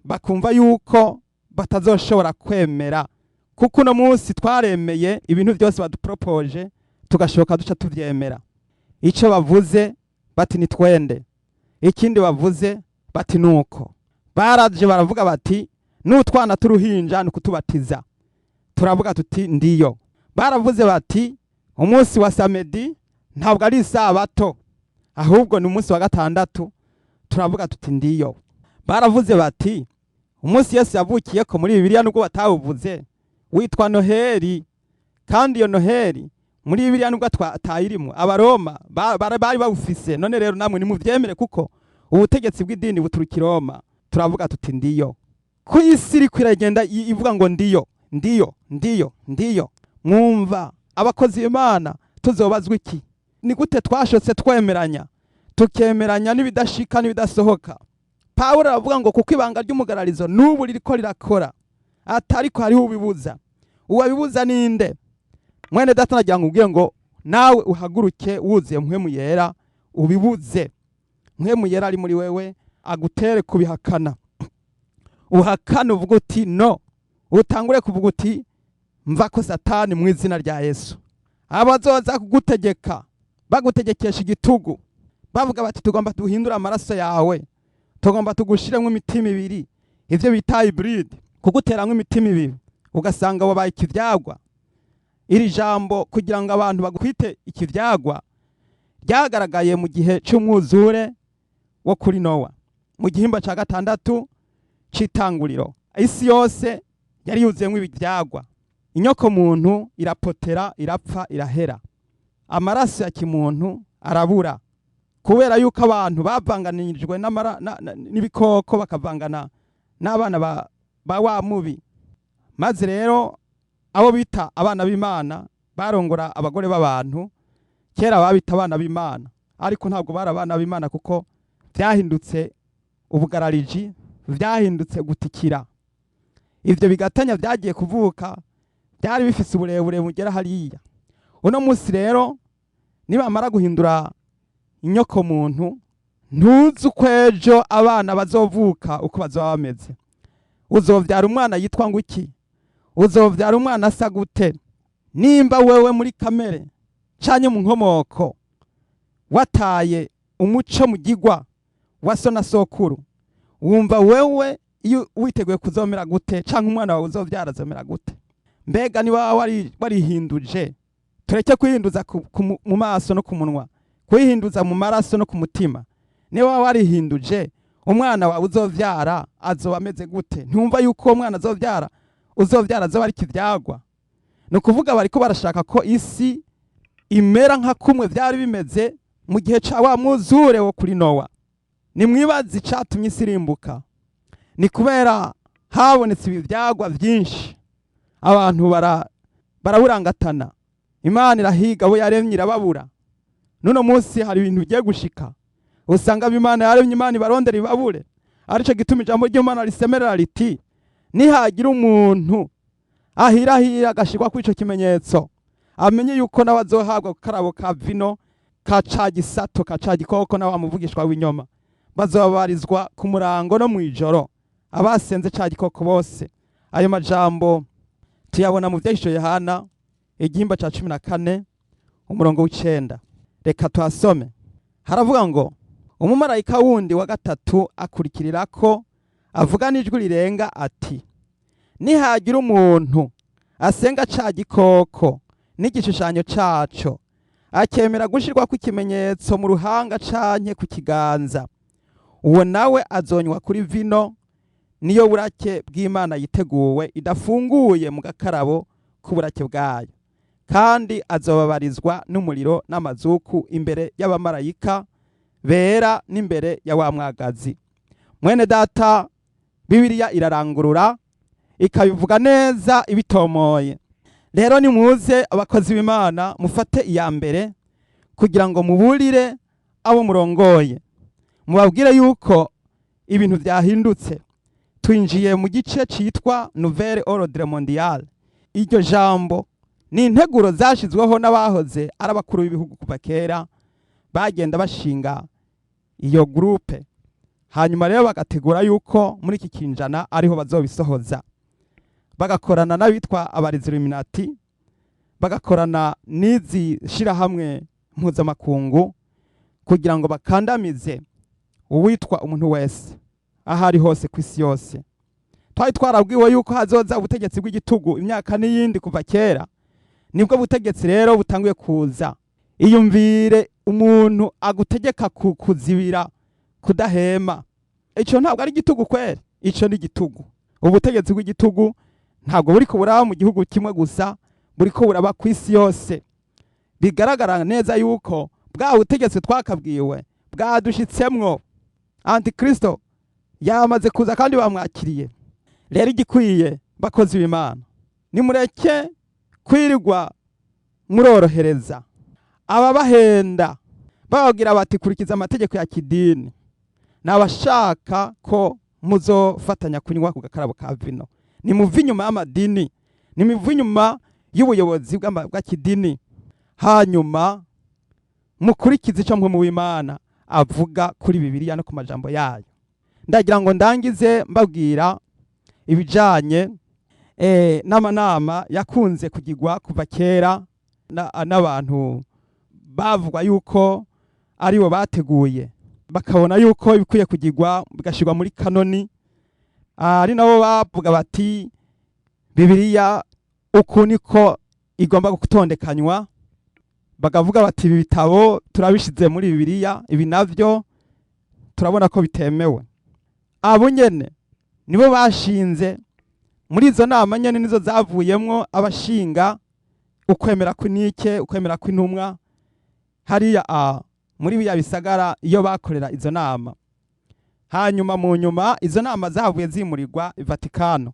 bakumva yuko batazoshobora kwemera, kuko uno munsi twaremeye ibintu byose badupropoje tugashoka duca tuvyemera. Ico bavuze bati nitwende, ikindi bavuze bati nuko. Baraje baravuga bati n'utwana turuhinja nukutubatiza, turavuga tuti ndiyo. Baravuze bati umunsi wa samedi ntabwo ari isabato ahubwo ni umunsi wa gatandatu, turavuga tuti ndiyo. Baravuze bati umunsi Yesu yavukiye ko muri Bibiliya nubwo batawuvuze witwa Noheli, kandi iyo Noheli muri Bibiliya nubwo atayirimo Abaroma bari bawufise. None rero namwe nimuvyemere, kuko ubutegetsi bw'idini buturuka i Roma. Turavuga tuti ndiyo. Ku isi iri kwiragenda ivuga ngo ndiyo ndiyo ndiyo ndiyo. Mwumva abakozi b'Imana tuzobazwa iki? Ni gute twashotse twemeranya tukemeranya n'ibidashika n'ibidasohoka? Pawulo aravuga ngo kuko ibanga ry'umugararizo n'ubu ririko rirakora, atariko hariho ubibuza. Uwabibuza ninde? Mwene data nagira ngo ubwire ngo nawe uhaguruke wuzuye mpwemu yera ubibuze. Mpwemu yera ari muri wewe agutere kubihakana. Uhakana uvuga uti no, utangure kuvuga uti mva ko Satani mu izina rya Yesu. Abazoza kugutegeka bagutegekesha igitugu, bavuga bati tugomba duhindura amaraso yawe, tugomba tugushiremo imitima ibiri, ivyo bita hybrid, kuguteramwe imitima ibiri ugasanga wabaye ikivyagwa. Iri jambo kugira ngo abantu bagukwite ikivyagwa ryagaragaye mu gihe cy'umwuzure wo kuri Nowa, mu gihimba ca gatandatu c'itanguriro. Isi yose yari yuzuyemo ibivyagwa, inyoko muntu irapotera, irapfa, irahera, amaraso ya kimuntu arabura, kubera yuko abantu bavanganijwe n'ibikoko bakavangana n'abana ba wa mubi. Maze rero abo bita abana b'Imana barongora abagore b'abantu, kera babita abana b'Imana, ariko ntabwo bari abana b'Imana kuko vyahindutse ubugarariji, vyahindutse gutikira. Ivyo bigatanya vyagiye kuvuka byari bifise uburebure bugera hariya. Uno munsi rero nibamara guhindura inyoko muntu, ntuzi uko ejo abana bazovuka uko bazoba bameze. Uzovyara umwana yitwa ngo iki? Uzovyara umwana asa gute? Nimba wewe muri kamere canye mu nkomoko wataye umuco mu gigwa wa so na sokuru, wumva wewe iyo witeguye kuzomera gute, canke umwana wawe uzovyara azomera gute? Mbega niba warihinduje, tureke kwihinduza mu maso no ku munwa, kwihinduza mu maraso no ku mutima. Niba warihinduje, umwana wawe uzovyara azoba ameze gute? Ntumva yuko uwo mwana uzovyara azoba ari kivyagwa. Ni ukuvuga bariko barashaka ko isi imera nka kumwe vyari bimeze mu gihe ca wa mwuzure wo kuri Nowa. Ni mwibazi icatumye isi irimbuka. Ni kubera habonetse ibivyagwa vyinshi, abantu baraburangatana, Imana irahiga abo yaremye irababura. Nuno munsi hari ibintu bigiye gushika, usanga Imana yaremye, Imana ibarondera ibabure. Arico gituma ijambo ry'Imana risemerera riti, nihagira umuntu ahirahira agashirwa kuri ico kimenyetso, amenye yuko nawe azohabwa karabo ka vino ka ca gisato ka ca gikoko na wa muvugishwa w'inyoma. Bazobabarizwa ku murango no mwijoro, abasenze ca gikoko bose. Ayo majambo tuyabona mu vyesho Yohana igihimba ca 14 umurongo w'9. Reka tuhasome. Haravuga ngo, umumarayika wundi wa gatatu akurikirirako avuga n'ijwi rirenga ati, nihagira umuntu asenga ca gikoko n'igishushanyo caco, akemera gushirwa ku kimenyetso mu ruhanga canke ku kiganza, uwo nawe azonywa kuri vino niyo burake bw'Imana yiteguwe idafunguye mu gakarabo k'uburake bwayo, kandi azobabarizwa n'umuriro n'amazuku imbere y'abamarayika bera n'imbere ya wa mwagazi. Mwene data, Bibiliya irarangurura ikabivuga neza ibitomoye. Rero nimuze abakozi b'Imana mufate iya mbere kugira ngo muburire abo murongoye, mubabwire yuko ibintu vyahindutse. Twinjiye mu gice citwa Nouvelle Ordre Mondiale. Iryo jambo ni integuro zashizweho n'abahoze ari abakuru b'ibihugu kuva kera, bagenda bashinga iyo groupe, hanyuma rero bagategura yuko muri iki kinjana ariho bazobisohoza. Bagakorana n'abitwa Illuminati, bagakorana n'izi shirahamwe mpuzamakungu kugira ngo bakandamize uwitwa umuntu wese ahari hose kw'isi yose. Twari twarabwiwe yuko hazoza ubutegetsi bw'igitugu imyaka n'iyindi kuva kera. Nibwo butegetsi rero butanguye kuza. Iyumvire umuntu agutegeka kuzibira kudahema. Ico ntabwo ari igitugu kwera, ico ni igitugu. Ubutegetsi bw'igitugu ntabwo buriko buraba mu gihugu kimwe gusa, buriko buraba kw'isi yose. Bigaragara neza yuko bwa butegetsi twakabwiwe bwadushitsemwo. Antikristo yamaze kuza kandi bamwakiriye. Rero igikwiye bakozi b'Imana, nimureke kwirirwa murorohereza ababahenda bababwira bati kurikiza amategeko ya kidini, nabashaka ko muzofatanya kunywa ku gakarabo ka vino. Nimuve inyuma y'amadini, nimuve inyuma y'ubuyobozi bwa kidini, hanyuma mukurikize ico mpwemu w'Imana avuga kuri Bibiliya no ku majambo yayo. Ndagira ngo ndangize mbabwira ibijanye n'amanama yakunze kugirwa kuva kera n'abantu bavugwa yuko aribo bateguye, bakabona yuko bikwiye kugirwa bigashirwa muri kanoni, ari nabo bavuga bati Bibiliya uku niko igomba gutondekanywa. Bagavuga bati ibi bitabo turabishize muri Bibiliya, ibi navyo turabona ko bitemewe. Abo nyene nibo bashinze muri izo nama nyene, nizo zavuyemwo abashinga ukwemera kw'inike, ukwemera kw'intumwa hariya muri biya bisagara iyo bakorera izo nama. hanyuma mu nyuma izo nama zavuye zimurirwa i Vatikano.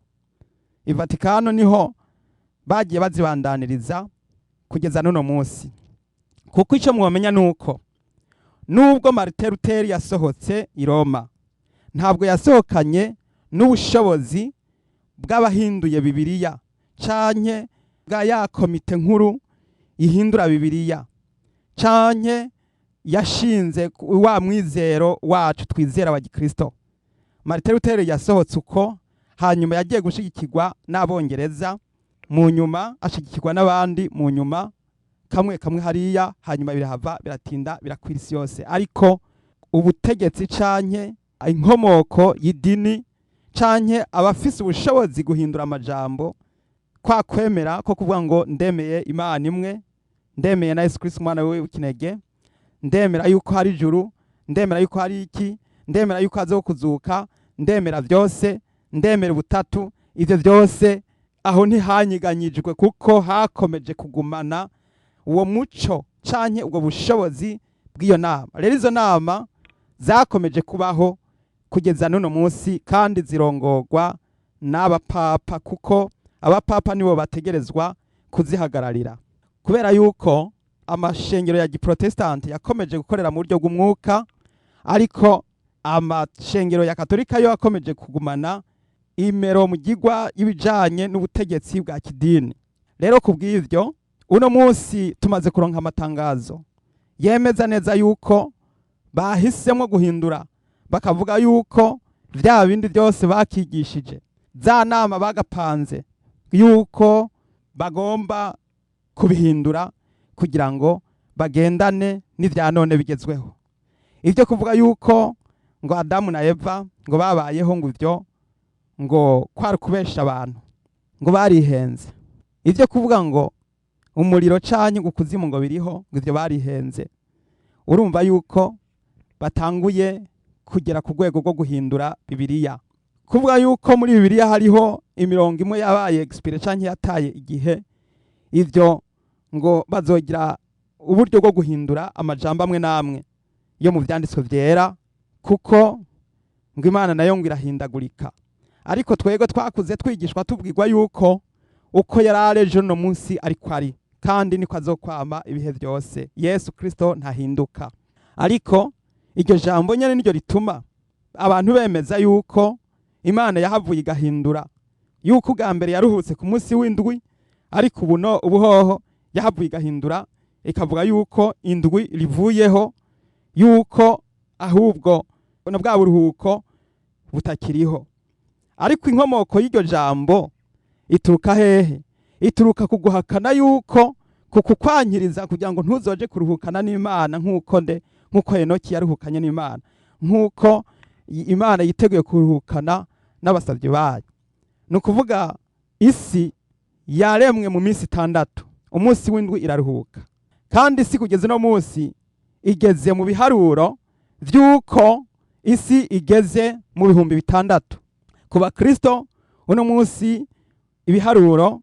I Vatikano niho bagiye bazibandaniriza kugeza n'uno munsi. Kuko icyo mwomenya nuko nubwo Martin Luther yasohotse i Roma, ntabwo yasohokanye n'ubushobozi bw'abahinduye Bibiliya canke bwa ya komite nkuru ihindura Bibiliya canke yashinze wa mwizero wacu twizera wa Gikristo. Martin Luther yasohotse uko, hanyuma yagiye gushigikirwa n'Abongereza, mu nyuma ashigikirwa n'abandi, mu nyuma kamwe kamwe hariya, hanyuma birahava biratinda birakwira isi yose. Ariko ubutegetsi canke inkomoko y'idini canke abafise ubushobozi guhindura amajambo, kwa kwemera ko kuvuga ngo ndemeye Imana imwe, ndemeye na Yesu Kristo umwana we w'ikinege, ndemera yuko hari ijuru, ndemera yuko hari iki, ndemera yuko hazo kuzuka, ndemera byose, ndemera ubutatu, ivyo byose aho ntihanyiganyijwe, kuko hakomeje kugumana uwo muco canke ubwo bushobozi bw'iyo nama. Rero izo nama zakomeje kubaho kugeza n'uno munsi, kandi zirongorwa n'abapapa, kuko abapapa nibo bategerezwa kuzihagararira, kubera yuko amashengero ya giprotestanti yakomeje gukorera mu buryo bw'umwuka, ariko amashengero ya katolika yo yakomeje kugumana imero mu gigwa y'ibijanye n'ubutegetsi bwa kidini. Rero kubw'ivyo uno munsi tumaze kuronka amatangazo yemeza neza yuko bahisemo guhindura, bakavuga yuko vya bindi byose bakigishije, za nama bagapanze, yuko bagomba kubihindura kugira ngo bagendane n'ivya none bigezweho. Ivyo kuvuga yuko ngo Adamu na Eva ngo babayeho ngo ivyo ngo kwari kubesha abantu, ngo barihenze. Ivyo kuvuga ngo umuriro canke ngo kuzimu ngo biriho, ngo ivyo barihenze. Urumva yuko batanguye kugera ku rwego rwo guhindura Bibiliya. Kuvuga yuko muri Bibiliya hariho imirongo imwe yabaye expire canke yataye igihe, ivyo ngo bazogira uburyo bwo guhindura amajambo amwe namwe yo mu vyanditswe vyera, kuko ngo Imana nayo ngo irahindagurika. Ariko twego twakuze twigishwa tubwirwa yuko uko yarareje no munsi ariko ari, kandi niko azokwama ibihe byose. Yesu Kristo ntahinduka. Ariko iryo jambo nyene niryo rituma abantu bemeza yuko Imana yahavuye igahindura, yuko ubwa mbere yaruhutse ku munsi w'indwi, ariko ubuhoho yahavuye igahindura ikavuga yuko indwi rivuyeho, yuko ahubwo na bwa buruhuko butakiriho. Ariko inkomoko y'iryo jambo ituruka hehe? Ituruka kuguhakana yuko kukukwanyiriza kugira ngo ntuzoje kuruhukana n'Imana nk'uko Henoki yaruhukanye n'Imana, nk'uko Imana yiteguye kuruhukana n'abasavyi bayo. Nukuvuga isi yaremwe mu minsi 6, umunsi w'indwi iraruhuka, kandi isi kugeze no munsi igeze mu biharuro vy'uko isi igeze mu 6,000. Ku bakristo uno munsi ibiharuro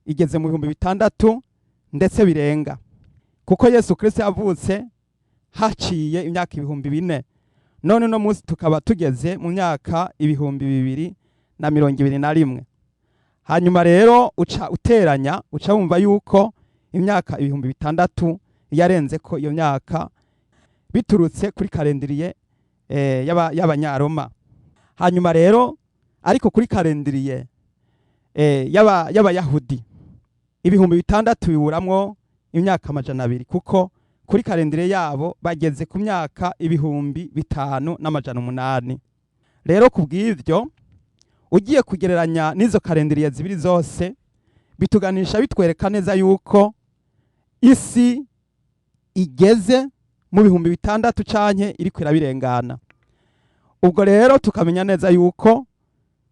igeze mu 6,000 ndetse birenga, kuko Yesu Kristo yavutse haciye imyaka 4,000, none no munsi tukaba tugeze mu myaka 2021. Hanyuma rero uca uteranya, uca wumva yuko imyaka 6,000 yarenze ko iyo myaka, biturutse kuri kalendriye y'abanyaroma. Hanyuma rero ariko kuri kalendriye y'abayahudi 6,000 biburamwo imyaka 200, kuko kuri kalendriye yabo bageze ku myaka 5,800. Rero kubw'ivyo ugiye kugereranya n'izo kalendriye zibiri zose, bituganisha bitwereka neza yuko isi igeze mu 6,000 canke iri kwirabirengana. Ubwo rero tukamenya neza yuko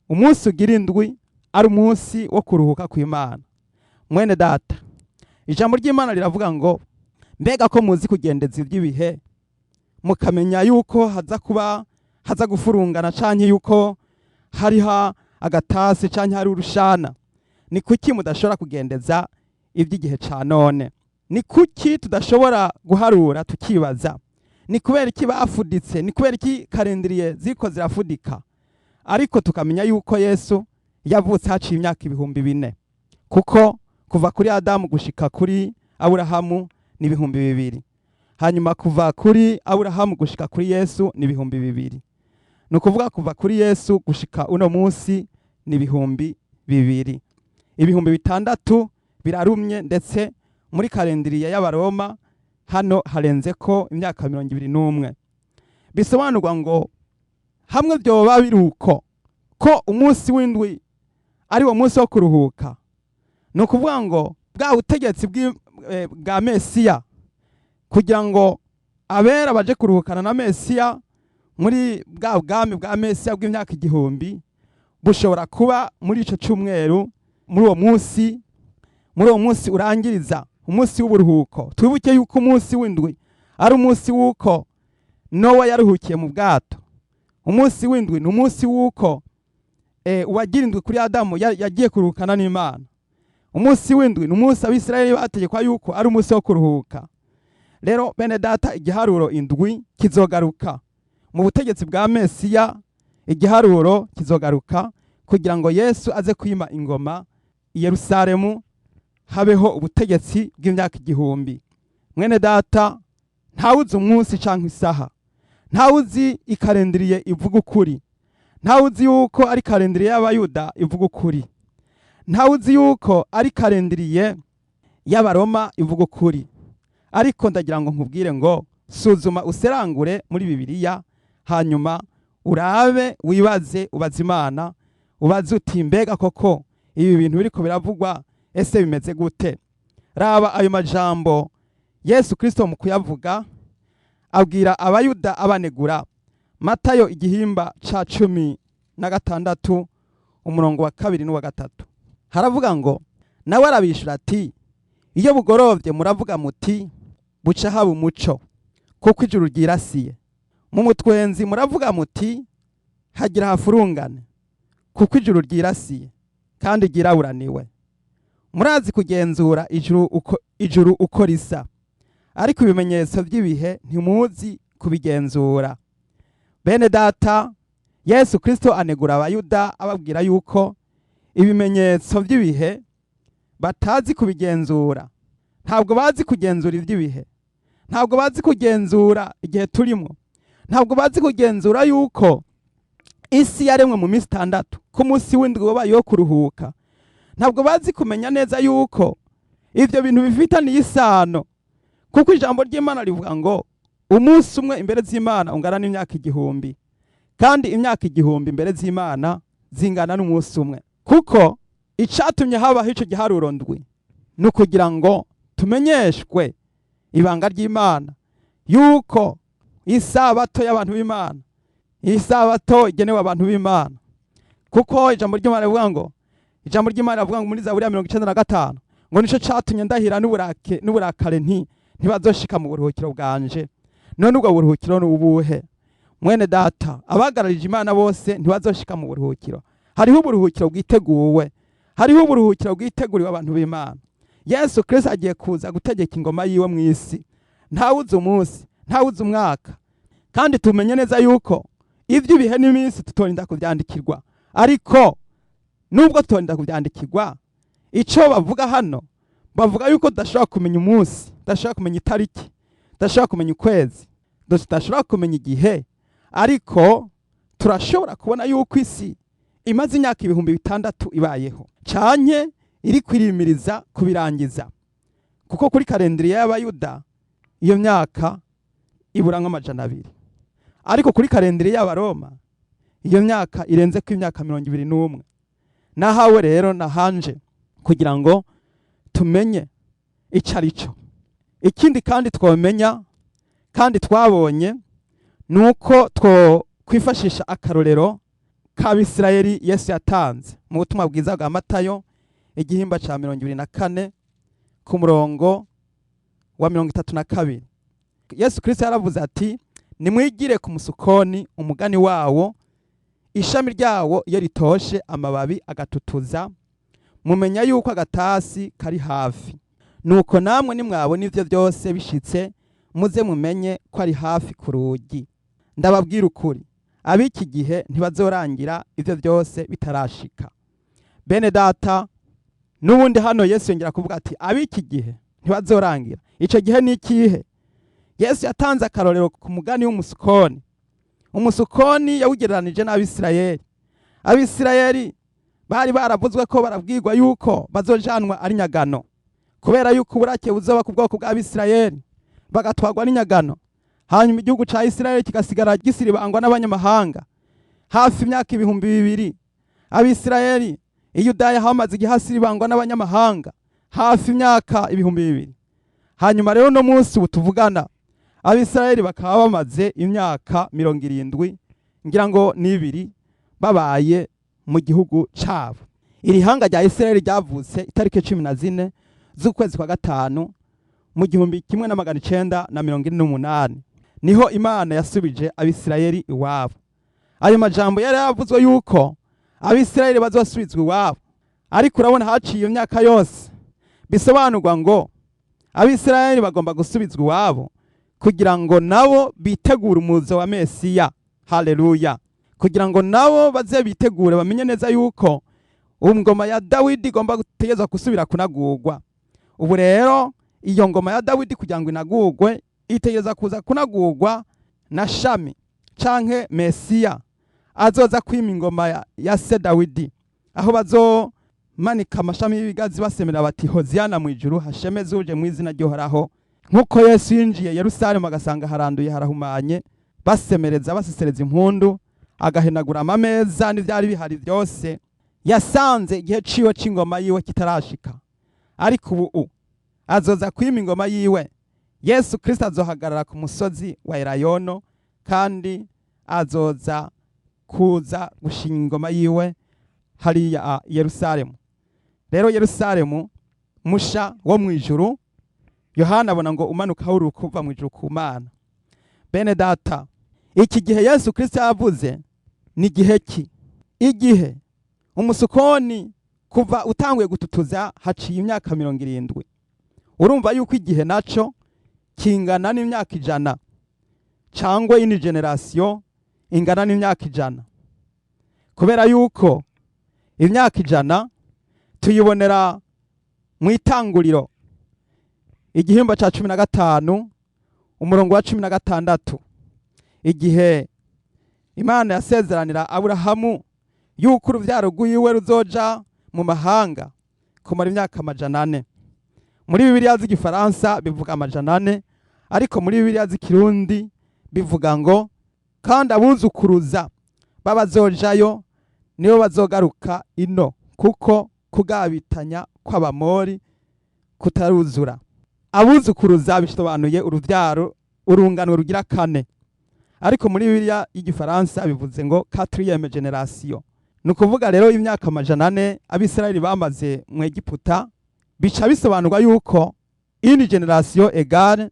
umunsi ugira indwi ari umunsi wo kuruhuka kw'Imana. Mwene data, ijambo ry'Imana riravuga ngo mbega ko muzi kugendeza iby'ibihe, mukamenya yuko haza gufurungana canke yuko hariho agatasi canke hari urushana, ni kuki mudashobora kugendeza iby'igihe ca none? Ni kuki tudashobora guharura tukibaza ni kubera iki bafuditse, ni kubera iki karindiriye ziko zirafudika. Ariko tukamenya yuko Yesu yavutse haciye imyaka 4,000, kuko kuva kuri Adamu gushika kuri Aburahamu ni 2,000, hanyuma kuva kuri Aburahamu gushika kuri Yesu ni 2,000. Nukuvuga kuva kuri Yesu gushika uno munsi ni 2,000. 600 birarumye, ndetse muri kalendiriya y'Abaroma hano harenze ko imyaka 21. Bisobanurwa ngo hamwe byoba biruko ko umunsi w'indwi ari wo munsi wo kuruhuka, nukuvuga ngo bwa utegetsi bwa Mesiya kugira ngo abera baje kuruhukana na Mesiya muri bwa bwami bwa Mesiya bw'imyaka 1000 bushobora kuba muri ico cyumweru, muri uwo munsi urangiriza umunsi w'uburuhuko. Twibuke yuko umunsi w'indwi ari umunsi wuko Nowa yaruhukiye mu bwato. Umunsi w'indwi ni umunsi wuko uwagirindwi kuri Adamu yagiye kuruhukana n'Imana. Umunsi w'indwi ni umunsi Abisirayeli bategekwa yuko ari umunsi wo kuruhuka. Rero bene data, igiharuro indwi kizogaruka mu butegetsi bwa Mesiya. Igiharuro kizogaruka kugira ngo Yesu aze kwima ingoma i Yerusalemu, habeho ubutegetsi bw'imyaka 1000. Mwene data, ntawuzi umunsi canke isaha, ntawuzi ikarendiriye ivuga ukuri, ntawuzi yuko ari karendiriye y'Abayuda ivuga ukuri, ntawuzi yuko ari karendiriye y'Abaroma ivuga ukuri. Ariko ndagira ngo nkubwire ngo suzuma userangure muri Bibiliya, hanyuma urabe wibaze, ubaze Imana, ubaze uti mbega koko ibi bintu biriko biravugwa ese bimeze gute? Raba ayo majambo Yesu Kristo mu kuyavuga abwira Abayuda abanegura. Matayo igihimba ca 16 umurongo wa 2 n'uwa 3 haravuga ngo, nawe arabishura ati, iyo bugorovye muravuga muti buca haba umuco, kuko ijuru ryirasiye. Mu mutwenzi muravuga muti hagira hafurungane, kuko ijuru ryirasiye kandi ryiraburaniwe. Murazi kugenzura ijuru uko risa, ariko ibimenyetso by'ibihe ntimuzi kubigenzura. Bene data, Yesu Kristo anegura Abayuda ababwira yuko ibimenyetso by'ibihe batazi kubigenzura. Ntabwo bazi kugenzura iby'ibihe, ntabwo bazi kugenzura igihe turimo, ntabwo bazi kugenzura yuko isi yaremwe mu minsi 6, ku munsi w'indwi wabaye wo kuruhuka. Ntabwo bazi kumenya neza yuko ivyo bintu bifitaniye isano, kuko ijambo ry'Imana rivuga ngo umunsi umwe imbere z'Imana ungana n'imyaka 1000, kandi imyaka 1000 imbere z'Imana zingana n'umunsi umwe. Kuko icatumye habaho ico giharuro ndwi nukugira ngo tumenyeshwe ibanga ry'Imana yuko isabato y'abantu b'Imana, isabato igenewe abantu b'Imana. Kuko ijambo ry'Imana rivuga ngo, ijambo ry'Imana rivuga ngo muri Zaburi ya 95 ngo nico catumye ndahira n'uburakare ntibazoshika mu buruhukiro bwanje. None ubwo buruhukiro n'ubuhe? Mwene data, abagararije Imana bose ntibazoshika mu buruhukiro. Hariho uburuhukiro bwiteguwe, hariho uburuhukiro bwiteguriwe abantu b'Imana. Yesu Kristo agiye kuza gutegeka ingoma yiwe mu isi. Ntawuzi umunsi, ntawuzi umwaka, kandi tumenye neza yuko ivy'ibihe n'iminsi tutorinda kuvyandikirwa. Ariko nubwo tutorinda kuvyandikirwa, ico bavuga hano, bavuga yuko tudashobora kumenya umunsi, tudashobora kumenya itariki, tudashobora kumenya ukwezi, tudashobora kumenya igihe, ariko turashobora kubona yuko isi imaze imyaka 6,000 ibayeho, canke iri kwirimiriza kubirangiza. Kuko kuri kalendari y'Abayuda iyo myaka ibura nk'200, ariko kuri kalendari y'Abaroma iyo myaka irenze ko imyaka 21. Nahawe rero nahanje kugira ngo tumenye icarico. Ikindi kandi twomenya kandi twabonye nuko kwifashisha akarorero k'Abisirayeli Yesu yatanze mu butumwa bwiza bwa Matayo igihimba ca 24 ku murongo wa 32. Yesu Kristo yaravuze ati, nimwigire ku musukoni umugani wawo, ishami ryawo iyo ritoshe amababi agatutuza, mumenya yuko agatasi kari hafi. Nuko namwe nimwabona ivyo byose bishitse, muze mumenye ko ari hafi ku rugi. Ndababwira ukuri, ab'iki gihe ntibazorangira ivyo byose bitarashika. Bene data, n'ubundi hano Yesu yongera kuvuga ati ab'iki gihe ntibazorangira. Ico gihe ni ikihe? Yesu yatanze akarorero ku mugani w'umusukoni. Umusukoni yawugereranije n'Abisirayeli. Abisirayeli bari baravuzwe ko barabwirwa yuko bazojanwa ari nyagano, kubera yuko uburake buzoba ku bwoko bw'Abisirayeli bagatwarwa n'inyagano. Hanyuma igihugu ca Isirayeli kigasigara gisiribangwa n'abanyamahanga hafi imyaka 2000. Abisirayeli Iyudaya hamaze igihe hasiribangwa n'abanyamahanga hafi imyaka 2000. Hanyuma rero no munsi butuvugana Abisirayeli bakaba bamaze imyaka 70 ngira ngo n'ibiri babaye mu gihugu cabo. Iri hanga rya Isirayeli ryavutse itariki 14 z'ukwezi kwa gatanu mu 1948. Niho Imana yasubije Abisirayeli iwabo. Ayo majambo yari yavuzwe yuko Abisirayeli bazosubizwa iwabo, ariko urabona haciye imyaka yose bisobanurwa ngo Abisirayeli bagomba gusubizwa iwabo kugira ngo nabo bitegure umuzo wa Mesiya. Haleluya! Kugira ngo nabo baze bitegure bamenye neza yuko ngoma ya Dawidi igomba gutegezwa gusubira kunagurwa. Ubu rero iyo ngoma ya Dawidi kugira ngo inagurwe itegeza kuza kunagurwa na Shami canke Mesiya azoza kwima ingoma ya se Dawidi, aho bazomanika amashami y'ibigazi basemera bati Hoziyana mu ijuru, hashemeze uje mu izina ry'Uhoraho. Nkuko Yesu yinjiye Yerusalemu agasanga haranduye harahumanye, basemereza basesereza impundu, agahenagura amameza n'ivyari bihari byose, yasanze igihe ciwe c'ingoma yiwe kitarashika. Ariko ubu azoza kwima ingoma yiwe. Yesu Kristo azohagarara ku musozi wa Elayono kandi azoza kuza gushinga ingoma yiwe hariya Yerusalemu. Rero Yerusalemu musha wo mu ijuru, Yohana abona ngo umanuka urukuva mu ijuru ku Mana. Bene data, iki gihe Yesu Kristo yavuze ni gihe ki? Igihe umusukoni kuva utanguye gututuza haciye imyaka 70. Urumva yuko igihe naco kingana n'imyaka 100 cangwe ini generation ingana n'imyaka 100, kubera yuko imyaka 100 tuyibonera mu itanguriro igihimba ca 15 umurongo wa 16, igihe Imana yasezeranira Aburahamu yuko uruvyaro rwiwe ruzoja mu mahanga kumara imyaka 400. Muri Bibiliya z'igifaransa bivuga 400, ariko muri Bibiliya z'ikirundi bivuga ngo kandi abuzukuruza babazojayo nibo bazogaruka ino, kuko kugabitanya kw'Abamori kutaruzura. Abuzukuruza bisobanuye uruvyaro urungano rugira 4, ariko muri Bibiliya y'igifaransa bivuze ngo 4e generation. Nukuvuga rero imyaka 400 Abisirayeli bamaze mu Egiputa, bica bisobanurwa yuko ini generation egale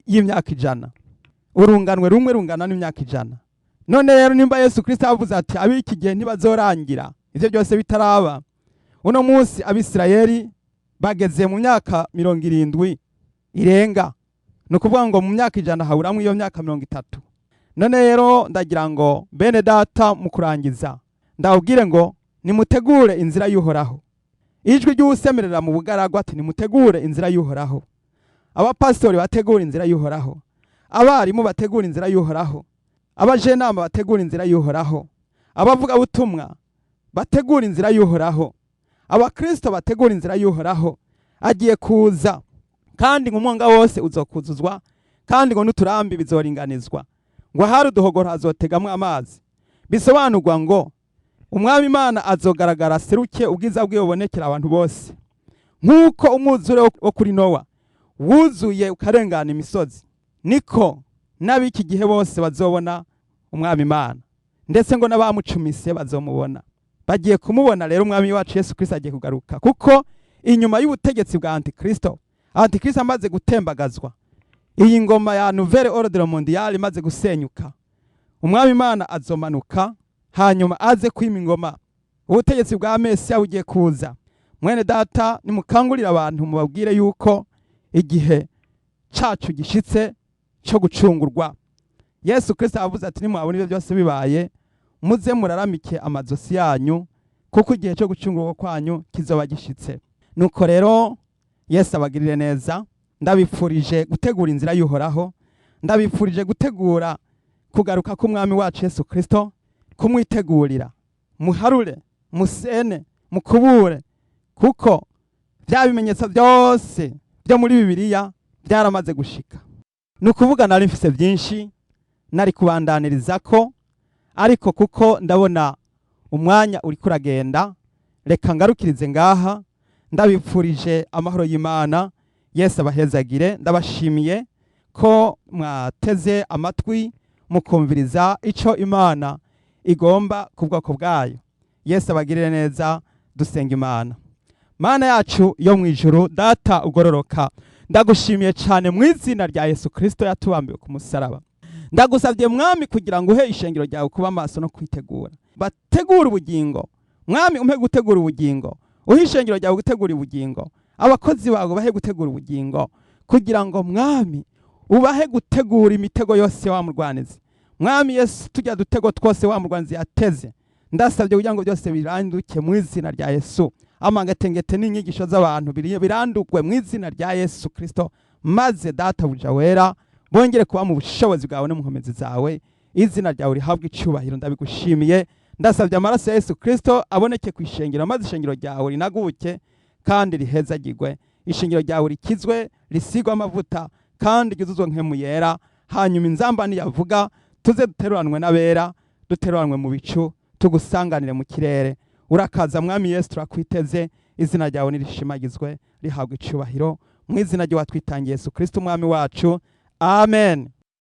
y'imyaka 100, urunganwe rumwe rungana n'imyaka 100. None rero nimba Yesu Kristo avuze ati ab'iki gihe ntibazorangira, ivyo byose bitaraba, uno munsi Abisirayeli bageze mu myaka 70 irenga. Nukuvuga ngo mu myaka 100 haburamwe iyo myaka 30. None rero ndagira ngo bene data mu kurangiza ndabwire ngo nimutegure inzira y'Uhoraho. Ijwi ry'usemerera mu bugaragwa ati nimutegure inzira y'Uhoraho. Abapastori bategura inzira y'Uhoraho, abarimu bategura inzira y'Uhoraho, abajenama bategura inzira y'Uhoraho, abavuga butumwa bategura inzira y'Uhoraho, abakristo bategura inzira y'Uhoraho. Agiye kuza kandi ngo umwonga wose uzokuzuzwa, kandi ngo n'uturambi bizoringanizwa, ngo hari uduhogoro hazotegamwe amazi. Bisobanurwa ngo umwami Imana azogaragara seruke, ubwiza bwe bubonekera abantu bose, nk'uko umwuzure wo kuri Nowa wuzuye ukarengana imisozi, niko n'ab'iki gihe bose bazobona umwami Imana, ndetse ngo n'abamucumise bazomubona. Bagiye kumubona rero umwami wacu Yesu Kristo agiye kugaruka, kuko inyuma y'ubutegetsi bwa Antikristo amaze gutembagazwa, iyi ngoma ya Nouvelle Ordre Mondiale imaze gusenyuka, umwami Imana azomanuka hanyuma aze kwima ingoma. Ubutegetsi bwa Mesiya bugiye kuza. Mwene data nimukangurira abantu mubabwire yuko igihe cacu gishitse, cyo gucungurwa. Yesu Kristo avuze ati nimwabona ibyo byose bibaye muze muraramike amazosi yanyu kuko igihe cyo gucungurwa kwanyu kizoba gishitse. Nuko rero Yesu abagirire neza, ndabipfurije gutegura inzira y'uhoraho, ndabipfurije gutegura kugaruka k'umwami wacu Yesu Kristo, kumwitegurira, muharure, musene, mukubure, kuko bya bimenyetso byose byo muri Bibiliya byaramaze gushika. Nukuvuga nari mfise byinshi nari kubandaniriza ko, ariko kuko ndabona umwanya uri kuragenda, reka ngarukirize ngaha. Ndabipfurije amahoro y'Imana. Yesu abahezagire. Ndabashimiye ko mwateze amatwi mukumviriza ico Imana igomba ku bwoko bwayo. Yesu abagirire neza. Dusenga Imana. Mana yacu yo mu ijuru, data ugororoka, ndagushimiye cyane mu izina rya Yesu Kristo yatubambiwe ku musaraba. Ndagusabye mwami kugira ngo uhe ishengero ryawe kuba maso no kwitegura, bategura ubugingo. Mwami umpe gutegura ubugingo, uhe ishengero ryawe gutegura ubugingo, abakozi bawe bahe gutegura ubugingo, kugira ngo mwami ubahe gutegura imitego yose wa murwanizi. Mwami Yesu, tujya dutego twose wa murwanizi yateze, ndasabye kugira ngo byose biranduke mu izina rya Yesu. Amangetengete n'inyigisho z'abantu birandukwe mu izina rya Yesu Kristo, maze data buja wera bongere kuba mu bushobozi bwawe no mu nkomezi zawe. Izina ryawe rihabwe icyubahiro. Ndabigushimiye. Ndasabye amaraso ya Yesu Kristo aboneke ku ishengero, maze ishengero ryawe rinaguke kandi rihezagirwe. Ishengero ryawe rikizwe, risigwe amavuta kandi ryuzuzwe nk'emu yera. Hanyuma inzambani yavuga tuze duteruranwe n'abera, duteruranwe mu bicu, tugusanganire mu kirere. Urakaza mwami Yesu, turakwiteze. Izina ryawe nirishimagizwe, rihabwe icyubahiro mu izina ryo watwitangiye Yesu Kristo umwami wacu. Amen.